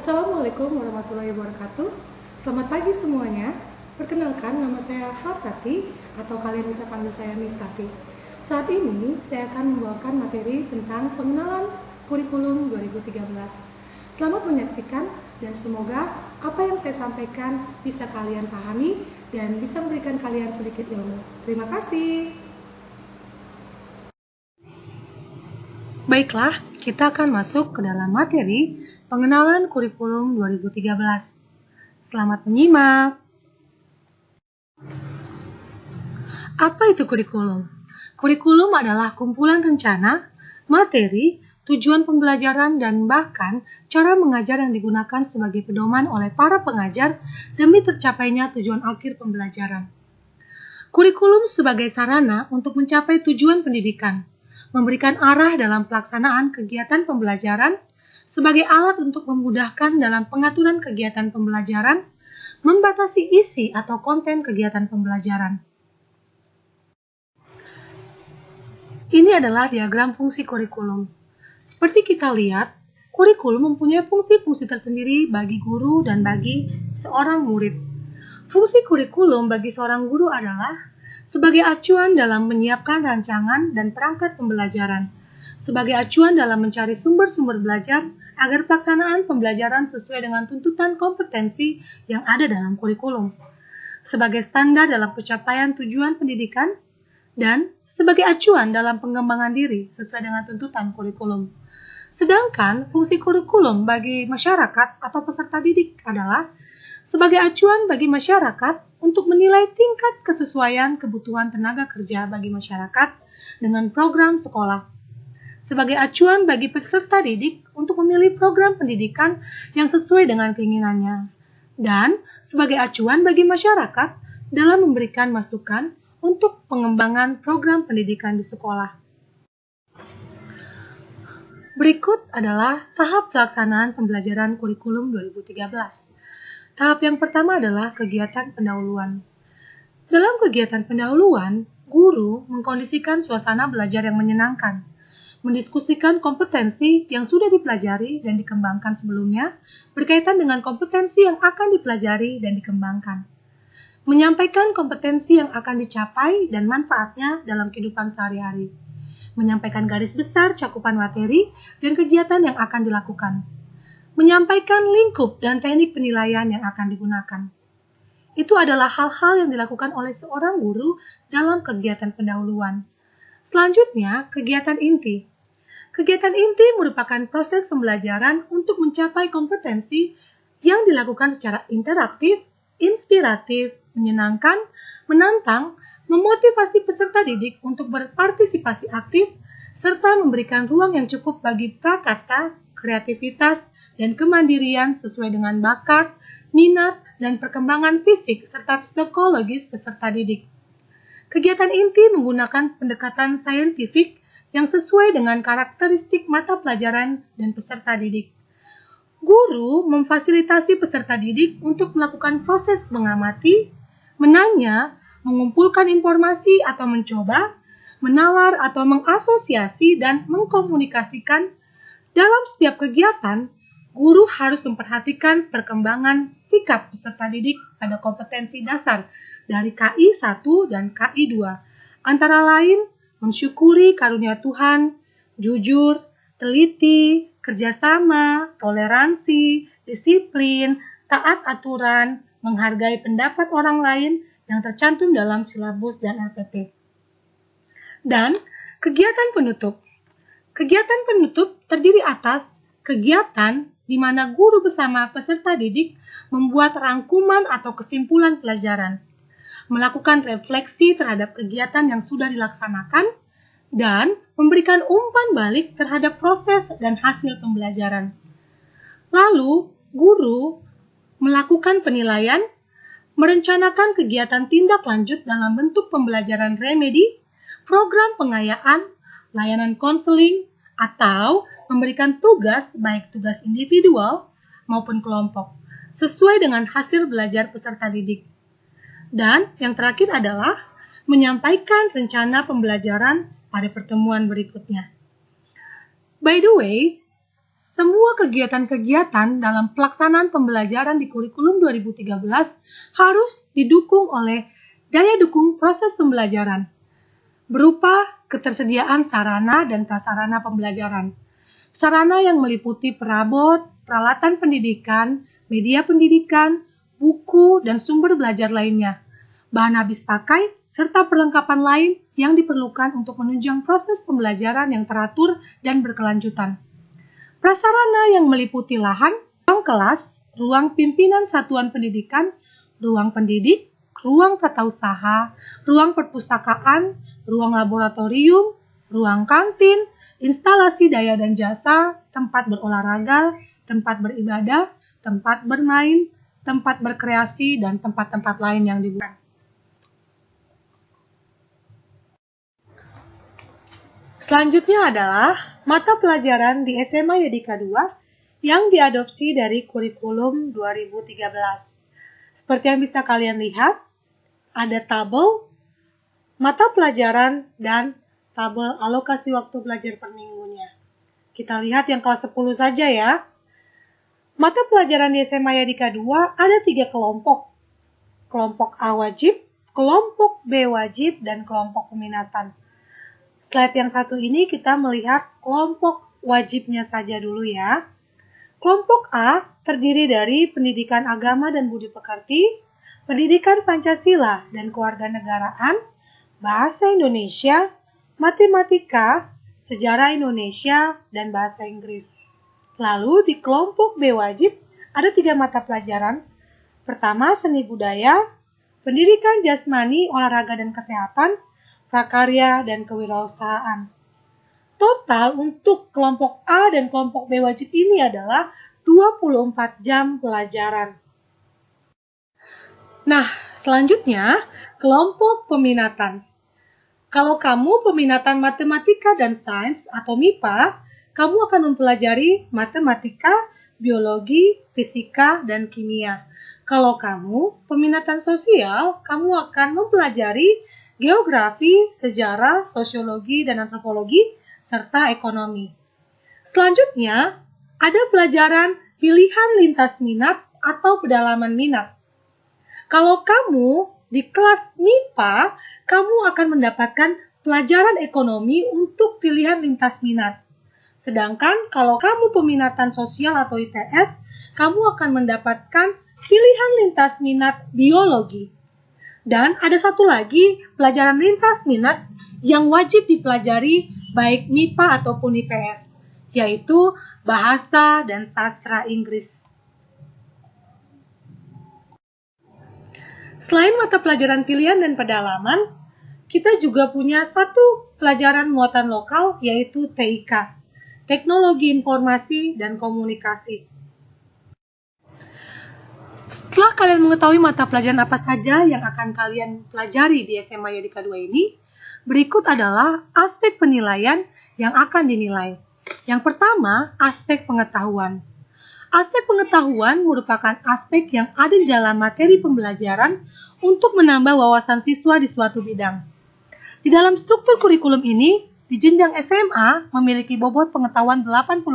Assalamualaikum warahmatullahi wabarakatuh. Selamat pagi semuanya. Perkenalkan, nama saya Hartati atau kalian bisa panggil saya Miss Tati. Saat ini saya akan membawakan materi tentang pengenalan kurikulum 2013. Selamat menyaksikan dan semoga apa yang saya sampaikan bisa kalian pahami dan bisa memberikan kalian sedikit ilmu. Terima kasih. Baiklah, kita akan masuk ke dalam materi pengenalan kurikulum 2013. Selamat menyimak. Apa itu kurikulum? Kurikulum adalah kumpulan rencana, materi, tujuan pembelajaran, dan bahkan cara mengajar yang digunakan sebagai pedoman oleh para pengajar demi tercapainya tujuan akhir pembelajaran. Kurikulum sebagai sarana untuk mencapai tujuan pendidikan, memberikan arah dalam pelaksanaan kegiatan pembelajaran, sebagai alat untuk memudahkan dalam pengaturan kegiatan pembelajaran, membatasi isi atau konten kegiatan pembelajaran. Ini adalah diagram fungsi kurikulum. Seperti kita lihat, kurikulum mempunyai fungsi-fungsi tersendiri bagi guru dan bagi seorang murid. Fungsi kurikulum bagi seorang guru adalah sebagai acuan dalam menyiapkan rancangan dan perangkat pembelajaran, sebagai acuan dalam mencari sumber-sumber belajar agar pelaksanaan pembelajaran sesuai dengan tuntutan kompetensi yang ada dalam kurikulum, sebagai standar dalam pencapaian tujuan pendidikan, dan sebagai acuan dalam pengembangan diri sesuai dengan tuntutan kurikulum. Sedangkan fungsi kurikulum bagi masyarakat atau peserta didik adalah sebagai acuan bagi masyarakat untuk menilai tingkat kesesuaian kebutuhan tenaga kerja bagi masyarakat dengan program sekolah, sebagai acuan bagi peserta didik untuk memilih program pendidikan yang sesuai dengan keinginannya, dan sebagai acuan bagi masyarakat dalam memberikan masukan untuk pengembangan program pendidikan di sekolah. Berikut adalah tahap pelaksanaan pembelajaran kurikulum 2013. Tahap yang pertama adalah kegiatan pendahuluan. Dalam kegiatan pendahuluan, guru mengkondisikan suasana belajar yang menyenangkan, mendiskusikan kompetensi yang sudah dipelajari dan dikembangkan sebelumnya berkaitan dengan kompetensi yang akan dipelajari dan dikembangkan, menyampaikan kompetensi yang akan dicapai dan manfaatnya dalam kehidupan sehari-hari, menyampaikan garis besar cakupan materi dan kegiatan yang akan dilakukan, menyampaikan lingkup dan teknik penilaian yang akan digunakan. Itu adalah hal-hal yang dilakukan oleh seorang guru dalam kegiatan pendahuluan. Selanjutnya, kegiatan inti. Kegiatan inti merupakan proses pembelajaran untuk mencapai kompetensi yang dilakukan secara interaktif, inspiratif, menyenangkan, menantang, memotivasi peserta didik untuk berpartisipasi aktif, serta memberikan ruang yang cukup bagi prakarsa, kreativitas, dan kemandirian sesuai dengan bakat, minat, dan perkembangan fisik serta psikologis peserta didik. Kegiatan inti menggunakan pendekatan saintifik yang sesuai dengan karakteristik mata pelajaran dan peserta didik. Guru memfasilitasi peserta didik untuk melakukan proses mengamati, menanya, mengumpulkan informasi atau mencoba, menalar atau mengasosiasi dan mengkomunikasikan. Dalam setiap kegiatan, guru harus memperhatikan perkembangan sikap peserta didik pada kompetensi dasar dari KI 1 dan KI 2, antara lain mensyukuri karunia Tuhan, jujur, teliti, kerjasama, toleransi, disiplin, taat aturan, menghargai pendapat orang lain yang tercantum dalam silabus dan RPT. Dan kegiatan penutup. Kegiatan penutup terdiri atas kegiatan di mana guru bersama peserta didik membuat rangkuman atau kesimpulan pelajaran, melakukan refleksi terhadap kegiatan yang sudah dilaksanakan, dan memberikan umpan balik terhadap proses dan hasil pembelajaran. Lalu, guru melakukan penilaian, merencanakan kegiatan tindak lanjut dalam bentuk pembelajaran remedi, program pengayaan, layanan konseling, atau memberikan tugas baik tugas individual maupun kelompok, sesuai dengan hasil belajar peserta didik. Dan yang terakhir adalah menyampaikan rencana pembelajaran pada pertemuan berikutnya. By the way, semua kegiatan-kegiatan dalam pelaksanaan pembelajaran di kurikulum 2013 harus didukung oleh daya dukung proses pembelajaran, berupa ketersediaan sarana dan prasarana pembelajaran. Sarana yang meliputi perabot, peralatan pendidikan, media pendidikan, buku, dan sumber belajar lainnya, bahan habis pakai, serta perlengkapan lain yang diperlukan untuk menunjang proses pembelajaran yang teratur dan berkelanjutan. Prasarana yang meliputi lahan, ruang kelas, ruang pimpinan satuan pendidikan, ruang pendidik, ruang tata usaha, ruang perpustakaan, ruang laboratorium, ruang kantin, instalasi daya dan jasa, tempat berolahraga, tempat beribadah, tempat bermain, tempat berkreasi, dan tempat-tempat lain yang dibutuhkan. Selanjutnya adalah mata pelajaran di SMA Yadika 2 yang diadopsi dari kurikulum 2013. Seperti yang bisa kalian lihat, ada tabel mata pelajaran dan tabel alokasi waktu belajar per minggunya. Kita lihat yang kelas 10 saja ya. Mata pelajaran di SMA Yadika 2 ada 3 kelompok. Kelompok A wajib, kelompok B wajib, dan kelompok peminatan. Slide yang satu ini kita melihat kelompok wajibnya saja dulu ya. Kelompok A terdiri dari pendidikan agama dan budi pekerti, pendidikan Pancasila dan kewarganegaraan, bahasa Indonesia, matematika, sejarah Indonesia, dan bahasa Inggris. Lalu di kelompok B wajib ada 3 mata pelajaran. Pertama, seni budaya, pendidikan jasmani, olahraga dan kesehatan, prakarya, dan kewirausahaan. Total untuk kelompok A dan kelompok B wajib ini adalah 24 jam pelajaran. Nah, selanjutnya kelompok peminatan. Kalau kamu peminatan matematika dan sains atau MIPA, kamu akan mempelajari matematika, biologi, fisika, dan kimia. Kalau kamu peminatan sosial, kamu akan mempelajari geografi, sejarah, sosiologi, dan antropologi, serta ekonomi. Selanjutnya, ada pelajaran pilihan lintas minat atau pedalaman minat. Kalau kamu di kelas MIPA, kamu akan mendapatkan pelajaran ekonomi untuk pilihan lintas minat. Sedangkan kalau kamu peminatan sosial atau IPS, kamu akan mendapatkan pilihan lintas minat biologi. Dan ada satu lagi pelajaran lintas minat yang wajib dipelajari baik MIPA ataupun IPS, yaitu bahasa dan sastra Inggris. Selain mata pelajaran pilihan dan pedalaman, kita juga punya satu pelajaran muatan lokal yaitu TIK, Teknologi Informasi dan Komunikasi. Setelah kalian mengetahui mata pelajaran apa saja yang akan kalian pelajari di SMA Yadika 2 ini, berikut adalah aspek penilaian yang akan dinilai. Yang pertama, aspek pengetahuan. Aspek pengetahuan merupakan aspek yang ada di dalam materi pembelajaran untuk menambah wawasan siswa di suatu bidang. Di dalam struktur kurikulum ini, di jenjang SMA memiliki bobot pengetahuan 80%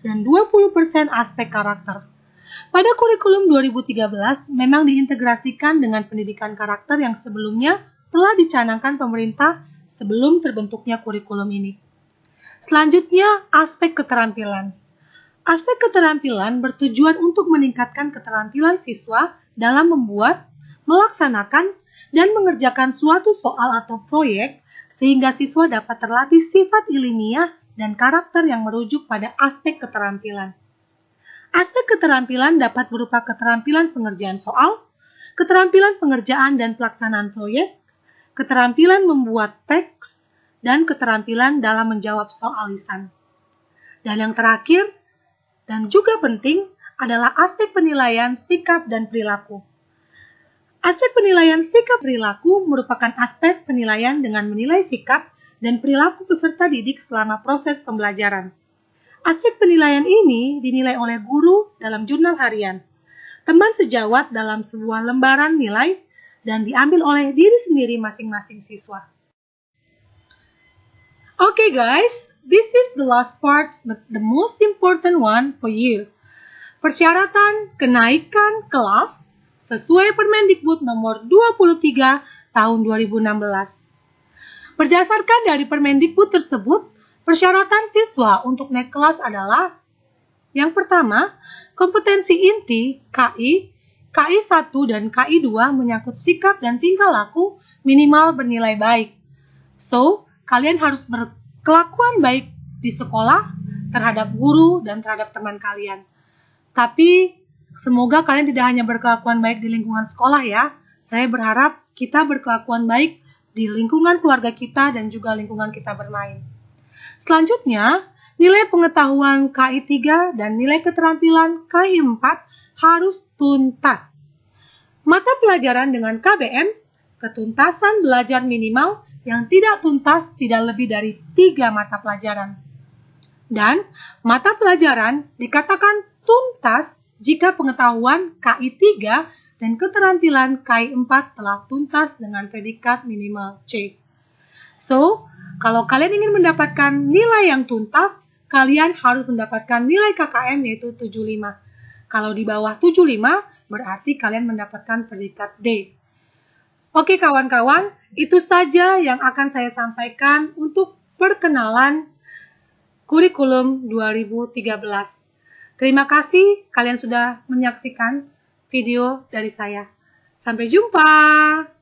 dan 20% aspek karakter. Pada kurikulum 2013 memang diintegrasikan dengan pendidikan karakter yang sebelumnya telah dicanangkan pemerintah sebelum terbentuknya kurikulum ini. Selanjutnya, aspek keterampilan. Aspek keterampilan bertujuan untuk meningkatkan keterampilan siswa dalam membuat, melaksanakan, dan mengerjakan suatu soal atau proyek sehingga siswa dapat terlatih sifat ilmiah dan karakter yang merujuk pada aspek keterampilan. Aspek keterampilan dapat berupa keterampilan pengerjaan soal, keterampilan pengerjaan dan pelaksanaan proyek, keterampilan membuat teks, dan keterampilan dalam menjawab soal lisan. Dan yang terakhir, dan juga penting, adalah aspek penilaian sikap dan perilaku. Aspek penilaian sikap perilaku merupakan aspek penilaian dengan menilai sikap dan perilaku peserta didik selama proses pembelajaran. Aspek penilaian ini dinilai oleh guru dalam jurnal harian, teman sejawat dalam sebuah lembaran nilai, dan diambil oleh diri sendiri masing-masing siswa. Okay guys, this is the last part but the most important one for you. Persyaratan kenaikan kelas sesuai Permendikbud nomor 23 tahun 2016. Berdasarkan dari Permendikbud tersebut, persyaratan siswa untuk naik kelas adalah yang pertama, kompetensi inti KI, KI 1 dan KI 2 menyangkut sikap dan tingkah laku minimal bernilai baik. So, kalian harus berkelakuan baik di sekolah terhadap guru dan terhadap teman kalian. Tapi, semoga kalian tidak hanya berkelakuan baik di lingkungan sekolah ya. Saya berharap kita berkelakuan baik di lingkungan keluarga kita dan juga lingkungan kita bermain. Selanjutnya, nilai pengetahuan KI 3 dan nilai keterampilan KI 4 harus tuntas. Mata pelajaran dengan KBM, ketuntasan belajar minimal yang tidak tuntas tidak lebih dari 3 mata pelajaran. Dan mata pelajaran dikatakan tuntas jika pengetahuan KI 3 dan keterampilan KI 4 telah tuntas dengan predikat minimal C. So, kalau kalian ingin mendapatkan nilai yang tuntas, kalian harus mendapatkan nilai KKM yaitu 75. Kalau di bawah 75, berarti kalian mendapatkan predikat D. Oke kawan-kawan, itu saja yang akan saya sampaikan untuk perkenalan kurikulum 2013. Terima kasih kalian sudah menyaksikan video dari saya. Sampai jumpa!